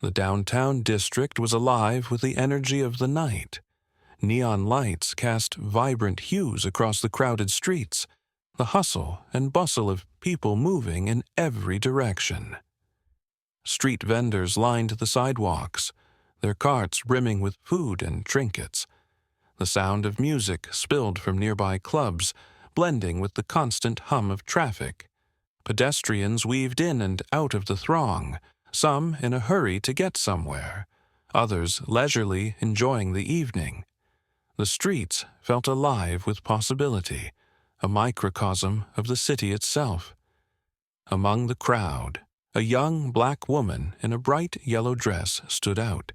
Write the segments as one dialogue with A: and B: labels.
A: The downtown district was alive with the energy of the night. Neon lights cast vibrant hues across the crowded streets, the hustle and bustle of people moving in every direction. Street vendors lined the sidewalks, their carts brimming with food and trinkets. The sound of music spilled from nearby clubs, blending with the constant hum of traffic. Pedestrians weaved in and out of the throng, some in a hurry to get somewhere, others leisurely enjoying the evening. The streets felt alive with possibility, a microcosm of the city itself. Among the crowd, a young black woman in a bright yellow dress stood out.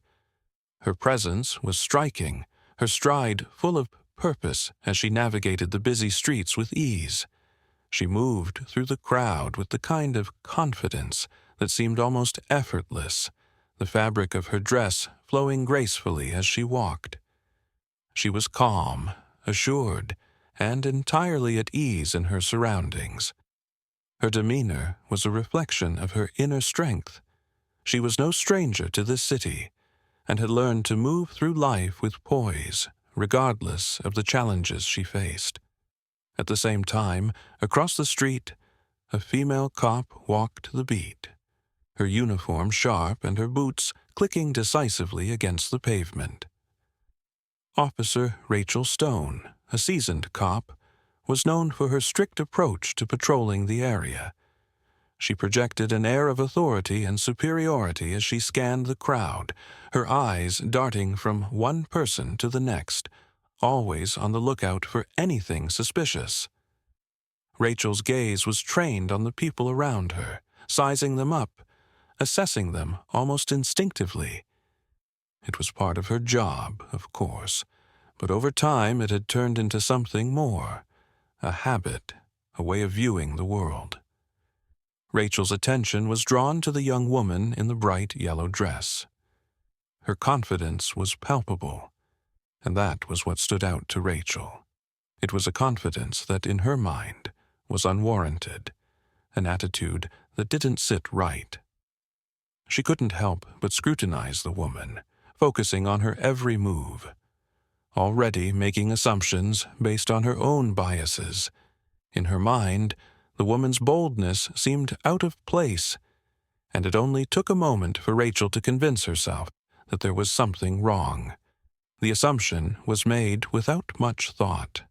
A: Her presence was striking, her stride full of purpose as she navigated the busy streets with ease. She moved through the crowd with the kind of confidence that seemed almost effortless, the fabric of her dress flowing gracefully as she walked. She was calm, assured, and entirely at ease in her surroundings. Her demeanor was a reflection of her inner strength. She was no stranger to this city, and had learned to move through life with poise, regardless of the challenges she faced. At the same time, across the street, a female cop walked the beat, her uniform sharp and her boots clicking decisively against the pavement. Officer Rachel Stone, a seasoned cop, was known for her strict approach to patrolling the area. She projected an air of authority and superiority as she scanned the crowd, her eyes darting from one person to the next, always on the lookout for anything suspicious. Rachel's gaze was trained on the people around her, sizing them up, assessing them almost instinctively. It was part of her job, of course, but over time it had turned into something more, a habit, a way of viewing the world. Rachel's attention was drawn to the young woman in the bright yellow dress. Her confidence was palpable, and that was what stood out to Rachel. It was a confidence that, in her mind, was unwarranted, an attitude that didn't sit right. She couldn't help but scrutinize the woman, focusing on her every move, already making assumptions based on her own biases. In her mind, the woman's boldness seemed out of place, and it only took a moment for Rachel to convince herself that there was something wrong. The assumption was made without much thought.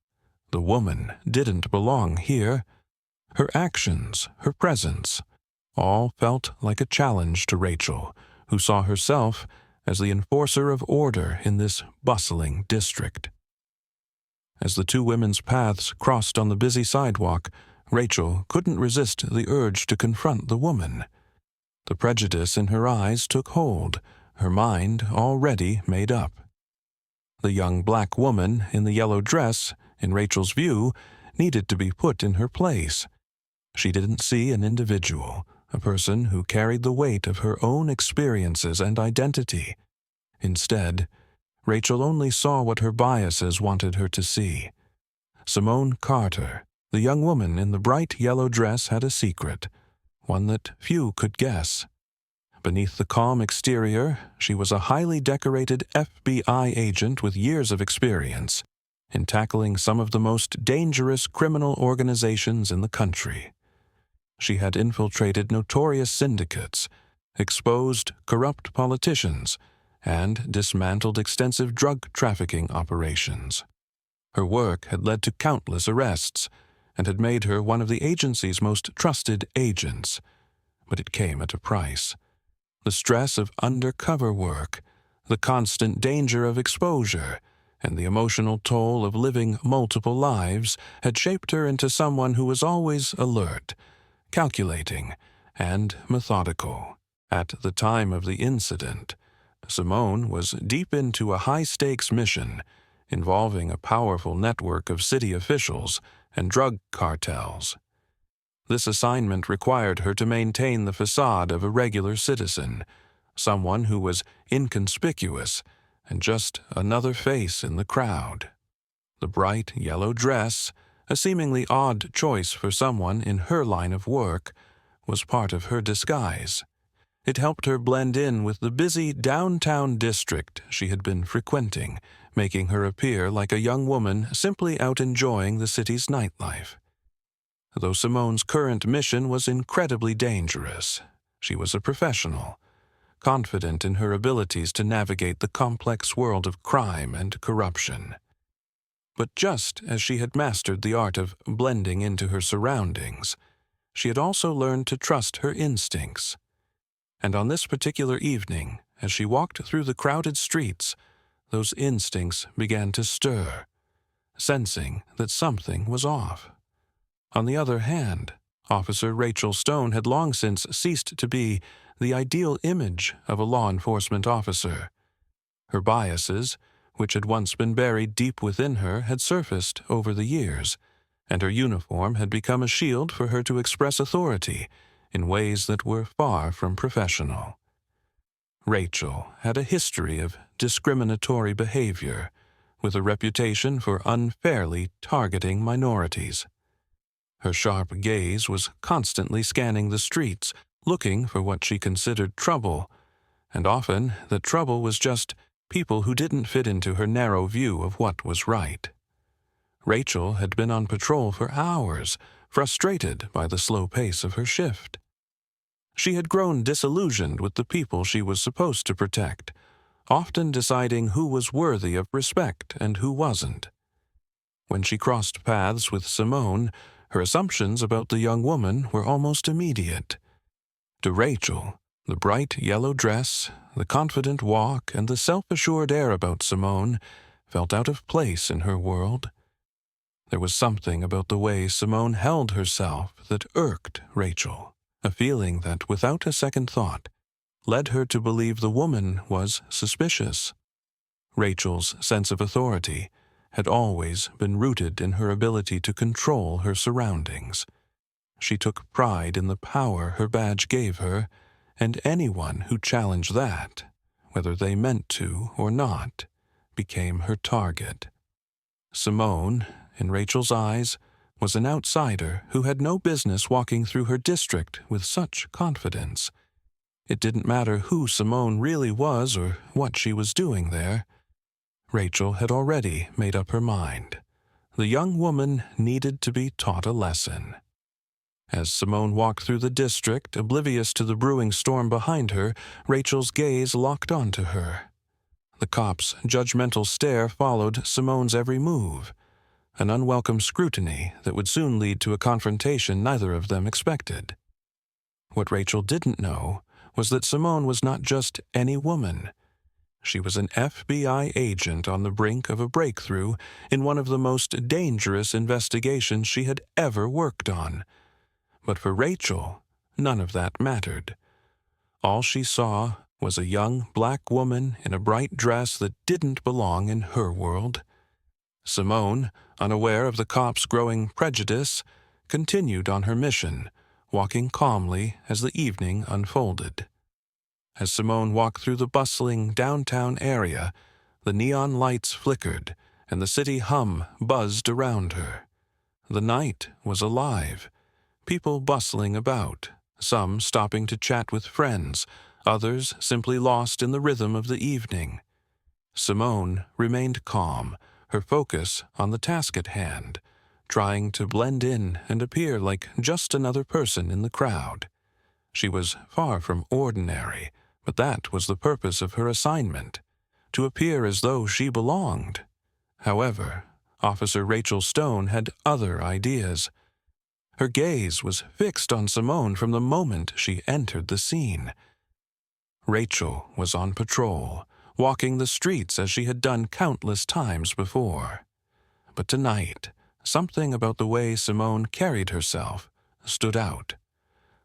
A: The woman didn't belong here. Her actions, her presence, all felt like a challenge to Rachel, who saw herself as the enforcer of order in this bustling district. As the two women's paths crossed on the busy sidewalk, Rachel couldn't resist the urge to confront the woman. The prejudice in her eyes took hold, her mind already made up. The young black woman in the yellow dress, in Rachel's view, needed to be put in her place. She didn't see an individual, a person who carried the weight of her own experiences and identity. Instead, Rachel only saw what her biases wanted her to see. Simone Carter, the young woman in the bright yellow dress, had a secret, one that few could guess. Beneath the calm exterior, she was a highly decorated FBI agent with years of experience in tackling some of the most dangerous criminal organizations in the country. She had infiltrated notorious syndicates, exposed corrupt politicians, and dismantled extensive drug trafficking operations. Her work had led to countless arrests and had made her one of the agency's most trusted agents, but it came at a price. The stress of undercover work, the constant danger of exposure, and the emotional toll of living multiple lives had shaped her into someone who was always alert, calculating, and methodical. At the time of the incident, Simone was deep into a high-stakes mission involving a powerful network of city officials and drug cartels. This assignment required her to maintain the facade of a regular citizen, someone who was inconspicuous and just another face in the crowd. The bright yellow dress, a seemingly odd choice for someone in her line of work, was part of her disguise. It helped her blend in with the busy downtown district she had been frequenting, making her appear like a young woman simply out enjoying the city's nightlife. Though Simone's current mission was incredibly dangerous, she was a professional, confident in her abilities to navigate the complex world of crime and corruption. But just as she had mastered the art of blending into her surroundings, she had also learned to trust her instincts. And on this particular evening, as she walked through the crowded streets, those instincts began to stir, sensing that something was off. On the other hand, Officer Rachel Stone had long since ceased to be the ideal image of a law enforcement officer. Her biases, which had once been buried deep within her, had surfaced over the years, and her uniform had become a shield for her to express authority in ways that were far from professional. Rachel had a history of discriminatory behavior, with a reputation for unfairly targeting minorities. Her sharp gaze was constantly scanning the streets, looking for what she considered trouble, and often the trouble was just people who didn't fit into her narrow view of what was right. Rachel had been on patrol for hours, frustrated by the slow pace of her shift. She had grown disillusioned with the people she was supposed to protect, often deciding who was worthy of respect and who wasn't. When she crossed paths with Simone, her assumptions about the young woman were almost immediate. To Rachel, the bright yellow dress, the confident walk, and the self-assured air about Simone felt out of place in her world. There was something about the way Simone held herself that irked Rachel, a feeling that, without a second thought, led her to believe the woman was suspicious. Rachel's sense of authority had always been rooted in her ability to control her surroundings. She took pride in the power her badge gave her, and anyone who challenged that, whether they meant to or not, became her target. Simone, in Rachel's eyes, was an outsider who had no business walking through her district with such confidence. It didn't matter who Simone really was or what she was doing there. Rachel had already made up her mind. The young woman needed to be taught a lesson. As Simone walked through the district, oblivious to the brewing storm behind her, Rachel's gaze locked onto her. The cop's judgmental stare followed Simone's every move, an unwelcome scrutiny that would soon lead to a confrontation neither of them expected. What Rachel didn't know was that Simone was not just any woman. She was an FBI agent on the brink of a breakthrough in one of the most dangerous investigations she had ever worked on. But for Rachel, none of that mattered. All she saw was a young black woman in a bright dress that didn't belong in her world. Simone, unaware of the cop's growing prejudice, continued on her mission, walking calmly as the evening unfolded. As Simone walked through the bustling downtown area, the neon lights flickered and the city hum buzzed around her. The night was alive, people bustling about, some stopping to chat with friends, others simply lost in the rhythm of the evening. Simone remained calm, her focus on the task at hand, trying to blend in and appear like just another person in the crowd. She was far from ordinary, but that was the purpose of her assignment, to appear as though she belonged. However, Officer Rachel Stone had other ideas. Her gaze was fixed on Simone from the moment she entered the scene. Rachel was on patrol, walking the streets as she had done countless times before. But tonight, something about the way Simone carried herself stood out.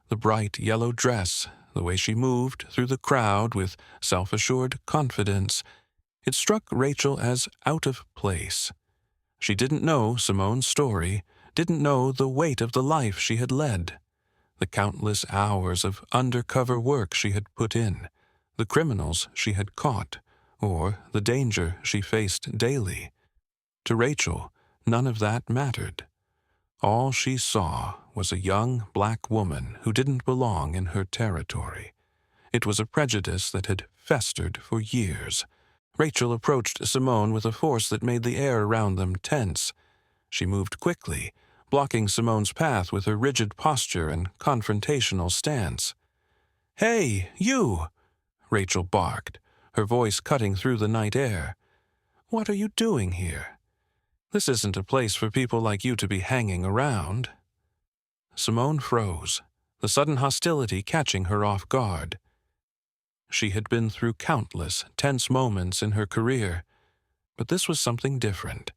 A: The bright yellow dress, the way she moved through the crowd with self-assured confidence, it struck Rachel as out of place. She didn't know Simone's story, didn't know the weight of the life she had led, the countless hours of undercover work she had put in, the criminals she had caught, or the danger she faced daily. To Rachel, none of that mattered. All she saw was a young black woman who didn't belong in her territory, It was a prejudice that had festered for years. Rachel approached Simone with a force that made the air around them tense. She moved quickly, blocking Simone's path with her rigid posture and confrontational stance. "Hey, you!" Rachel barked, her voice cutting through the night air. "What are you doing here? This isn't a place for people like you to be hanging around." Simone froze, the sudden hostility catching her off guard. She had been through countless tense moments in her career, but this was something different.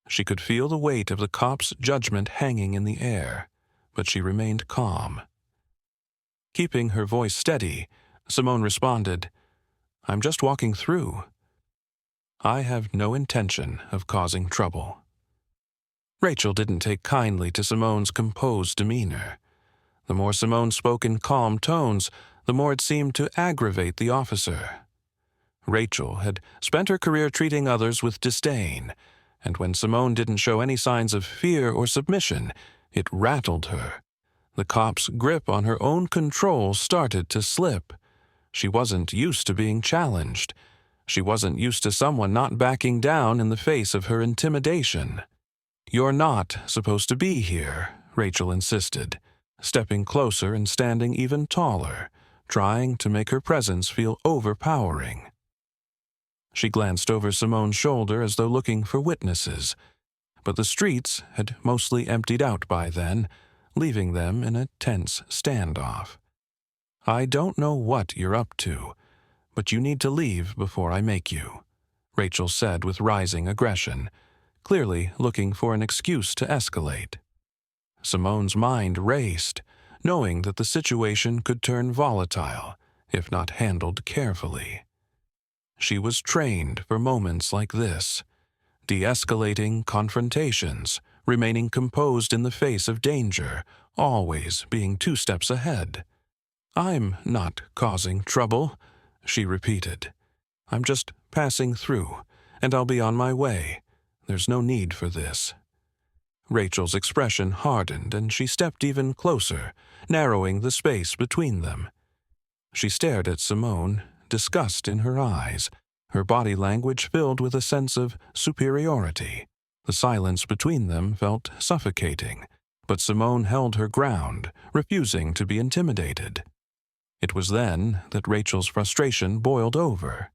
A: She could feel the weight of the cop's judgment hanging in the air, but she remained calm. Keeping her voice steady, Simone responded, "I'm just walking through. I have no intention of causing trouble." Rachel didn't take kindly to Simone's composed demeanor. The more Simone spoke in calm tones, the more it seemed to aggravate the officer. Rachel had spent her career treating others with disdain, and when Simone didn't show any signs of fear or submission, it rattled her. The cop's grip on her own control started to slip. She wasn't used to being challenged. She wasn't used to someone not backing down in the face of her intimidation. "You're not supposed to be here," Rachel insisted, stepping closer and standing even taller, trying to make her presence feel overpowering. She glanced over Simone's shoulder as though looking for witnesses, but the streets had mostly emptied out by then, leaving them in a tense standoff. "I don't know what you're up to, but you need to leave before I make you," Rachel said with rising aggression, clearly looking for an excuse to escalate. Simone's mind raced, knowing that the situation could turn volatile if not handled carefully. She was trained for moments like this, de-escalating confrontations, remaining composed in the face of danger, always being 2 steps ahead. "I'm not causing trouble," she repeated. "I'm just passing through, and I'll be on my way. There's no need for this." Rachel's expression hardened, and she stepped even closer, narrowing the space between them. She stared at Simone, disgust in her eyes, her body language filled with a sense of superiority. The silence between them felt suffocating, but Simone held her ground, refusing to be intimidated. It was then that Rachel's frustration boiled over.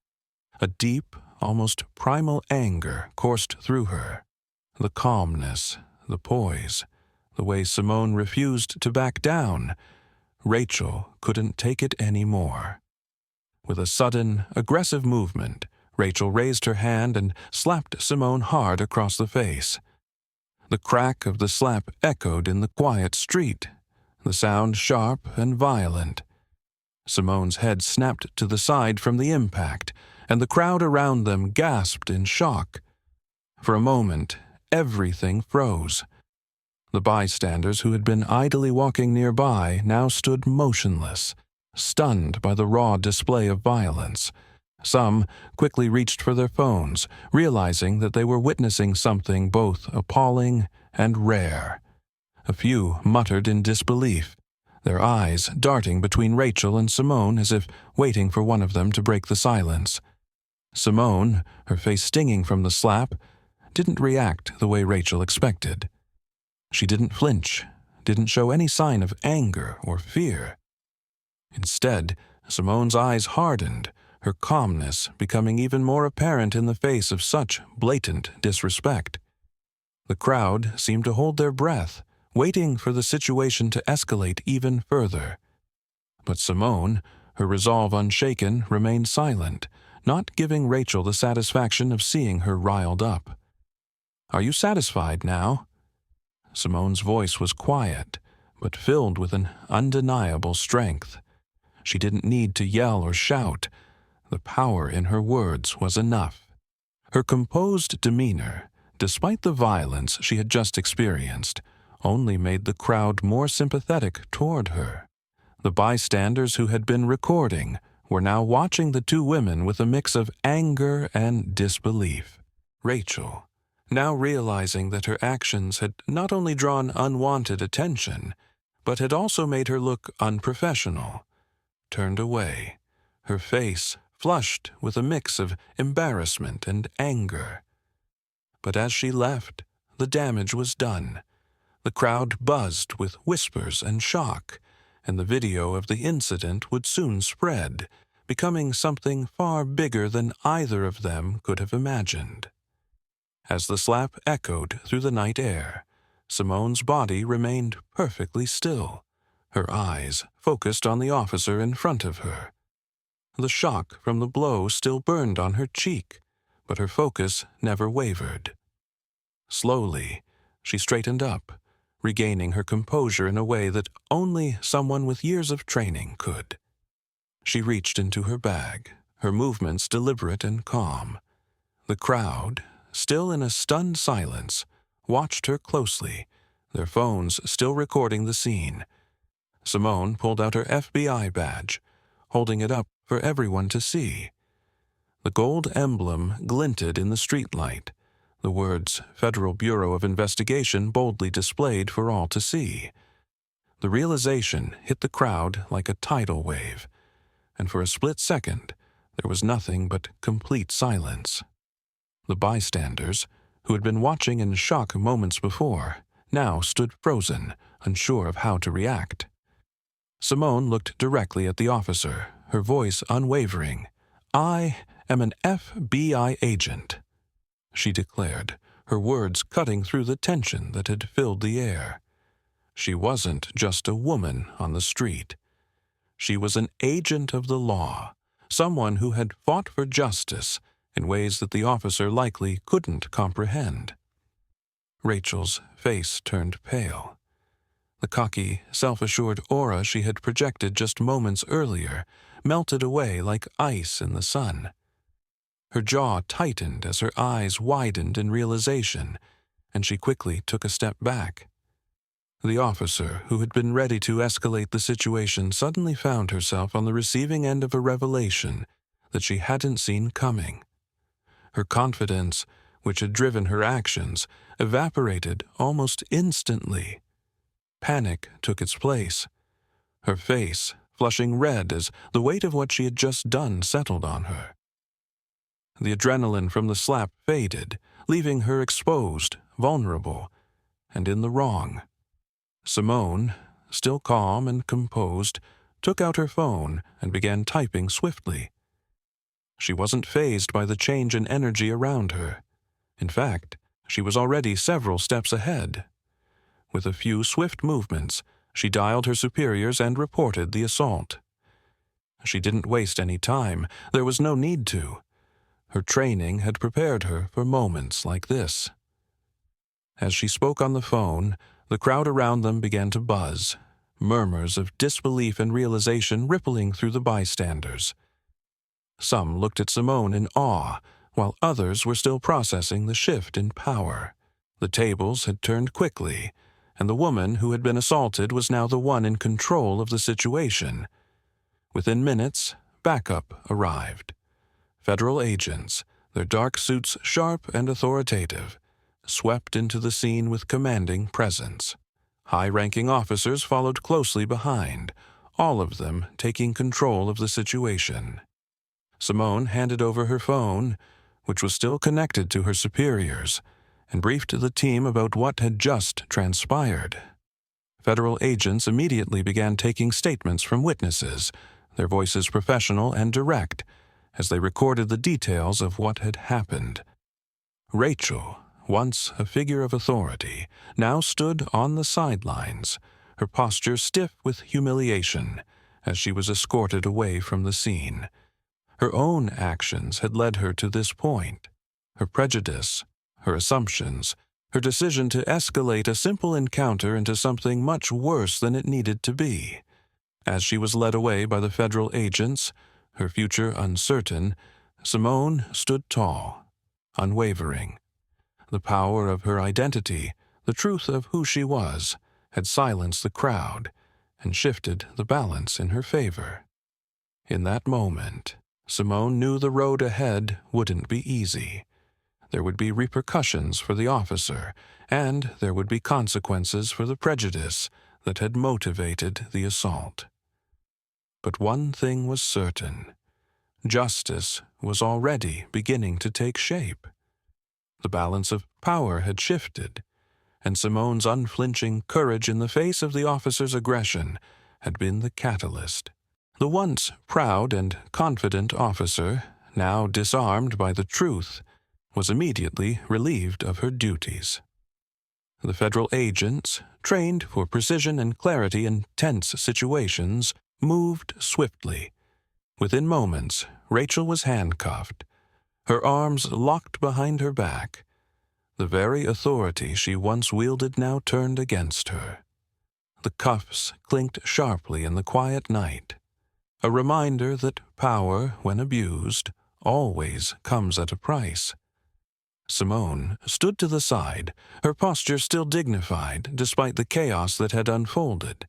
A: A deep, almost primal anger coursed through her. The calmness, the poise, the way Simone refused to back down. Rachel couldn't take it anymore. With a sudden, aggressive movement, Rachel raised her hand and slapped Simone hard across the face. The crack of the slap echoed in the quiet street, the sound sharp and violent. Simone's head snapped to the side from the impact, and the crowd around them gasped in shock. For a moment, everything froze. The bystanders who had been idly walking nearby now stood motionless, stunned by the raw display of violence. Some quickly reached for their phones, realizing that they were witnessing something both appalling and rare. A few muttered in disbelief, their eyes darting between Rachel and Simone as if waiting for one of them to break the silence. Simone, her face stinging from the slap, didn't react the way Rachel expected. She didn't flinch, didn't show any sign of anger or fear. Instead, Simone's eyes hardened, her calmness becoming even more apparent in the face of such blatant disrespect. The crowd seemed to hold their breath, waiting for the situation to escalate even further. But Simone, her resolve unshaken, remained silent, not giving Rachel the satisfaction of seeing her riled up. "Are you satisfied now?" Simone's voice was quiet, but filled with an undeniable strength. She didn't need to yell or shout. The power in her words was enough. Her composed demeanor, despite the violence she had just experienced, only made the crowd more sympathetic toward her. The bystanders who had been recording were now watching the 2 women with a mix of anger and disbelief. Rachel, now realizing that her actions had not only drawn unwanted attention, but had also made her look unprofessional, turned away, her face flushed with a mix of embarrassment and anger. But as she left, the damage was done. The crowd buzzed with whispers and shock, and the video of the incident would soon spread, becoming something far bigger than either of them could have imagined. As the slap echoed through the night air, Simone's body remained perfectly still, her eyes focused on the officer in front of her. The shock from the blow still burned on her cheek, but her focus never wavered. Slowly, she straightened up, regaining her composure in a way that only someone with years of training could. She reached into her bag, her movements deliberate and calm. The crowd, still in a stunned silence, watched her closely, their phones still recording the scene. Simone pulled out her FBI badge, holding it up for everyone to see. The gold emblem glinted in the streetlight, the words Federal Bureau of Investigation boldly displayed for all to see. The realization hit the crowd like a tidal wave, and for a split second, there was nothing but complete silence. The bystanders, who had been watching in shock moments before, now stood frozen, unsure of how to react. Simone looked directly at the officer, her voice unwavering. "I am an FBI agent," she declared, her words cutting through the tension that had filled the air. She wasn't just a woman on the street. She was an agent of the law, someone who had fought for justice in ways that the officer likely couldn't comprehend. Rachel's face turned pale. The cocky, self-assured aura she had projected just moments earlier melted away like ice in the sun. Her jaw tightened as her eyes widened in realization, and she quickly took a step back. The officer, who had been ready to escalate the situation, suddenly found herself on the receiving end of a revelation that she hadn't seen coming. Her confidence, which had driven her actions, evaporated almost instantly. Panic took its place, her face flushing red as the weight of what she had just done settled on her. The adrenaline from the slap faded, leaving her exposed, vulnerable, and in the wrong. Simone, still calm and composed, took out her phone and began typing swiftly. She wasn't fazed by the change in energy around her. In fact, she was already several steps ahead. With a few swift movements, she dialed her superiors and reported the assault. She didn't waste any time. There was no need to. Her training had prepared her for moments like this. As she spoke on the phone, the crowd around them began to buzz, murmurs of disbelief and realization rippling through the bystanders. Some looked at Simone in awe, while others were still processing the shift in power. The tables had turned quickly, and the woman who had been assaulted was now the one in control of the situation. Within minutes, backup arrived. Federal agents, their dark suits sharp and authoritative, swept into the scene with commanding presence. High-ranking officers followed closely behind, all of them taking control of the situation. Simone handed over her phone, which was still connected to her superiors, and briefed the team about what had just transpired. Federal agents immediately began taking statements from witnesses, their voices professional and direct, as they recorded the details of what had happened. Rachel, once a figure of authority, now stood on the sidelines, her posture stiff with humiliation, as she was escorted away from the scene. Her own actions had led her to this point. Her prejudice, her assumptions, her decision to escalate a simple encounter into something much worse than it needed to be. As she was led away by the federal agents, her future uncertain, Simone stood tall, unwavering. The power of her identity, the truth of who she was, had silenced the crowd and shifted the balance in her favor. In that moment, Simone knew the road ahead wouldn't be easy. There would be repercussions for the officer, and there would be consequences for the prejudice that had motivated the assault. But one thing was certain. Justice was already beginning to take shape. The balance of power had shifted, and Simone's unflinching courage in the face of the officer's aggression had been the catalyst. The once proud and confident officer, now disarmed by the truth, was immediately relieved of her duties. The federal agents, trained for precision and clarity in tense situations, moved swiftly. Within moments, Rachel was handcuffed, her arms locked behind her back. The very authority she once wielded now turned against her. The cuffs clinked sharply in the quiet night, a reminder that power, when abused, always comes at a price. Simone stood to the side, her posture still dignified despite the chaos that had unfolded.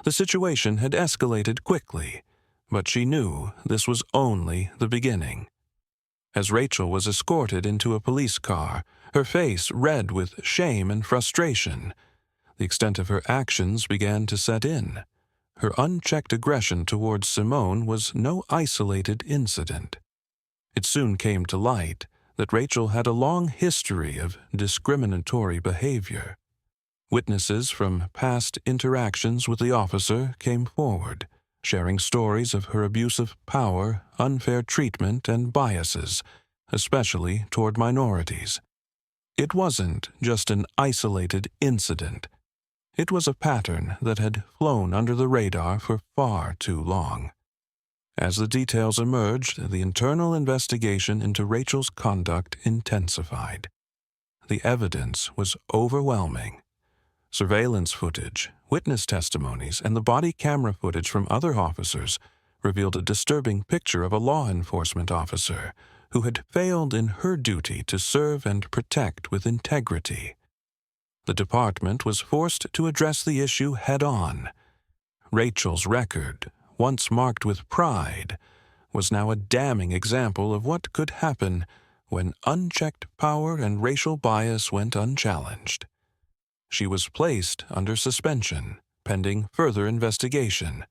A: The situation had escalated quickly, but she knew this was only the beginning. As Rachel was escorted into a police car, her face red with shame and frustration, the extent of her actions began to set in. Her unchecked aggression towards Simone was no isolated incident. It soon came to light that Rachel had a long history of discriminatory behavior. Witnesses from past interactions with the officer came forward, sharing stories of her abuse of power, unfair treatment, and biases, especially toward minorities. It wasn't just an isolated incident. It was a pattern that had flown under the radar for far too long. As the details emerged, the internal investigation into Rachel's conduct intensified. The evidence was overwhelming. Surveillance footage, witness testimonies, and the body camera footage from other officers revealed a disturbing picture of a law enforcement officer who had failed in her duty to serve and protect with integrity. The department was forced to address the issue head-on. Rachel's record, once marked with pride, was now a damning example of what could happen when unchecked power and racial bias went unchallenged. She was placed under suspension, pending further investigation,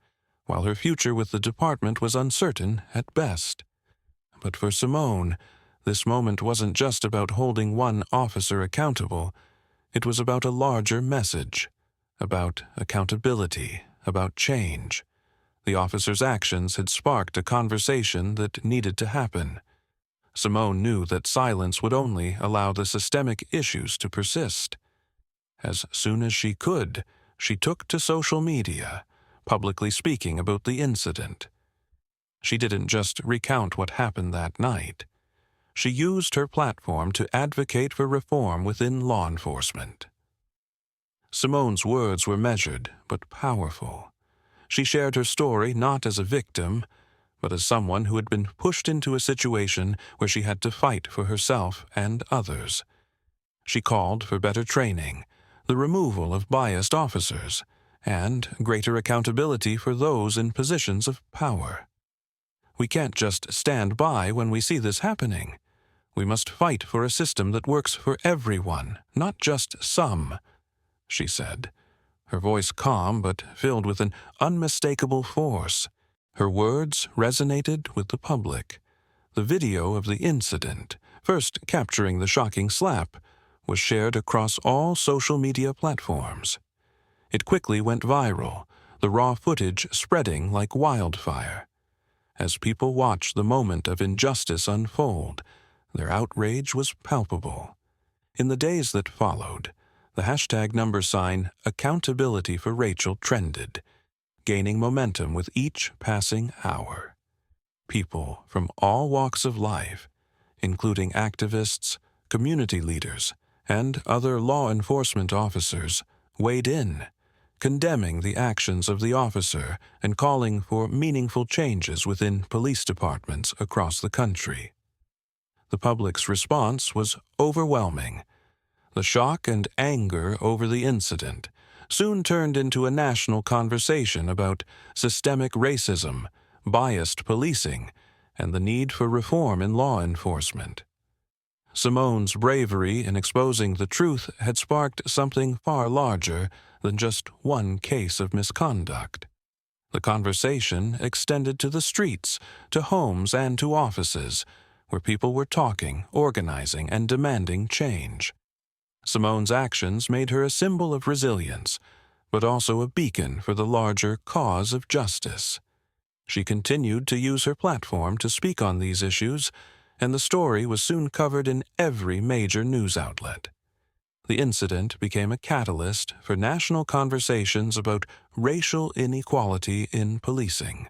A: while her future with the department was uncertain at best. But for Simone, this moment wasn't just about holding one officer accountable. It was about a larger message, about accountability, about change. The officer's actions had sparked a conversation that needed to happen. Simone knew that silence would only allow the systemic issues to persist. As soon as she could, she took to social media, publicly speaking about the incident. She didn't just recount what happened that night. She used her platform to advocate for reform within law enforcement. Simone's words were measured but powerful. She shared her story not as a victim, but as someone who had been pushed into a situation where she had to fight for herself and others. She called for better training, the removal of biased officers, and greater accountability for those in positions of power. We can't just stand by when we see this happening. We must fight for a system that works for everyone, not just some, she said, her voice calm but filled with an unmistakable force. Her words resonated with the public. The video of the incident, first capturing the shocking slap, was shared across all social media platforms. It quickly went viral, the raw footage spreading like wildfire. As people watched the moment of injustice unfold, their outrage was palpable. In the days that followed, the hashtag #accountability for Rachel trended, gaining momentum with each passing hour. People from all walks of life, including activists, community leaders, and other law enforcement officers, weighed in, condemning the actions of the officer and calling for meaningful changes within police departments across the country. The public's response was overwhelming. The shock and anger over the incident soon turned into a national conversation about systemic racism, biased policing, and the need for reform in law enforcement. Simone's bravery in exposing the truth had sparked something far larger than just one case of misconduct. The conversation extended to the streets, to homes, and to offices, where people were talking, organizing, and demanding change. Simone's actions made her a symbol of resilience, but also a beacon for the larger cause of justice. She continued to use her platform to speak on these issues, and the story was soon covered in every major news outlet. The incident became a catalyst for national conversations about racial inequality in policing.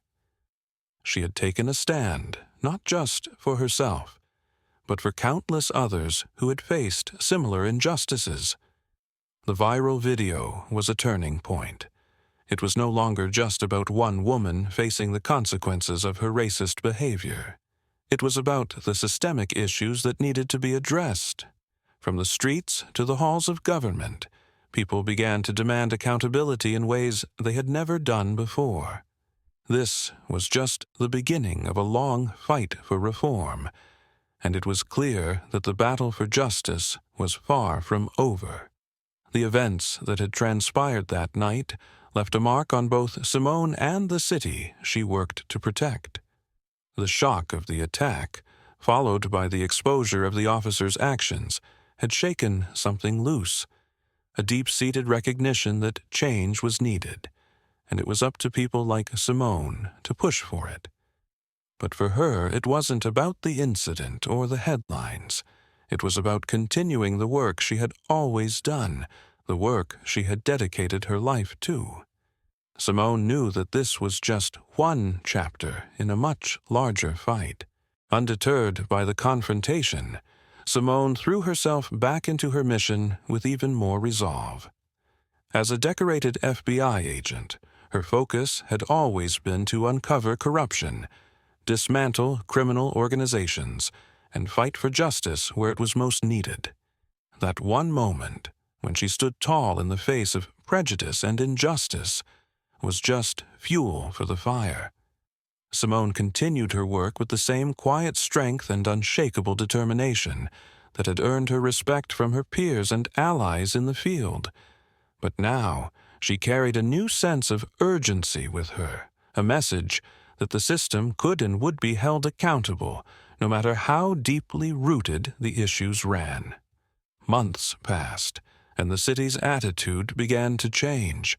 A: She had taken a stand, not just for herself, but for countless others who had faced similar injustices. The viral video was a turning point. It was no longer just about one woman facing the consequences of her racist behavior. It was about the systemic issues that needed to be addressed. From the streets to the halls of government, people began to demand accountability in ways they had never done before. This was just the beginning of a long fight for reform, and it was clear that the battle for justice was far from over. The events that had transpired that night left a mark on both Simone and the city she worked to protect. The shock of the attack, followed by the exposure of the officer's actions, had shaken something loose, a deep-seated recognition that change was needed, and it was up to people like Simone to push for it. But for her, it wasn't about the incident or the headlines. It was about continuing the work she had always done, the work she had dedicated her life to. Simone knew that this was just one chapter in a much larger fight. Undeterred by the confrontation, Simone threw herself back into her mission with even more resolve. As a decorated FBI agent, her focus had always been to uncover corruption, dismantle criminal organizations, and fight for justice where it was most needed. That one moment, when she stood tall in the face of prejudice and injustice, was just fuel for the fire. Simone continued her work with the same quiet strength and unshakable determination that had earned her respect from her peers and allies in the field. But now she carried a new sense of urgency with her, a message that the system could and would be held accountable, no matter how deeply rooted the issues ran. Months passed, and the city's attitude began to change.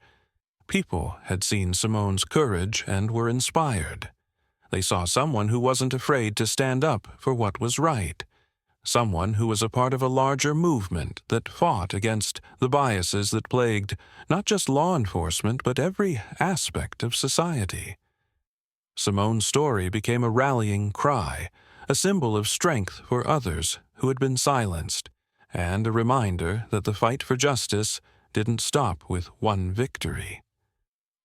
A: People had seen Simone's courage and were inspired. They saw someone who wasn't afraid to stand up for what was right, someone who was a part of a larger movement that fought against the biases that plagued not just law enforcement but every aspect of society. Simone's story became a rallying cry, a symbol of strength for others who had been silenced, and a reminder that the fight for justice didn't stop with one victory.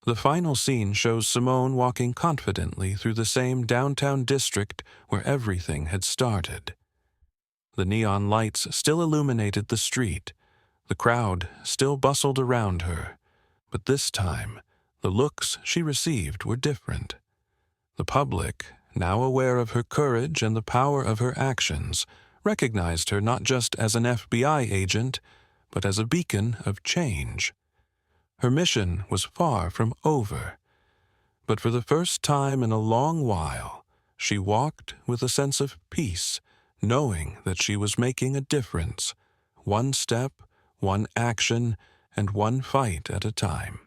A: The final scene shows Simone walking confidently through the same downtown district where everything had started. The neon lights still illuminated the street. The crowd still bustled around her. But this time, the looks she received were different. The public, now aware of her courage and the power of her actions, recognized her not just as an FBI agent, but as a beacon of change. Her mission was far from over, but for the first time in a long while, she walked with a sense of peace, knowing that she was making a difference, one step, one action, and one fight at a time.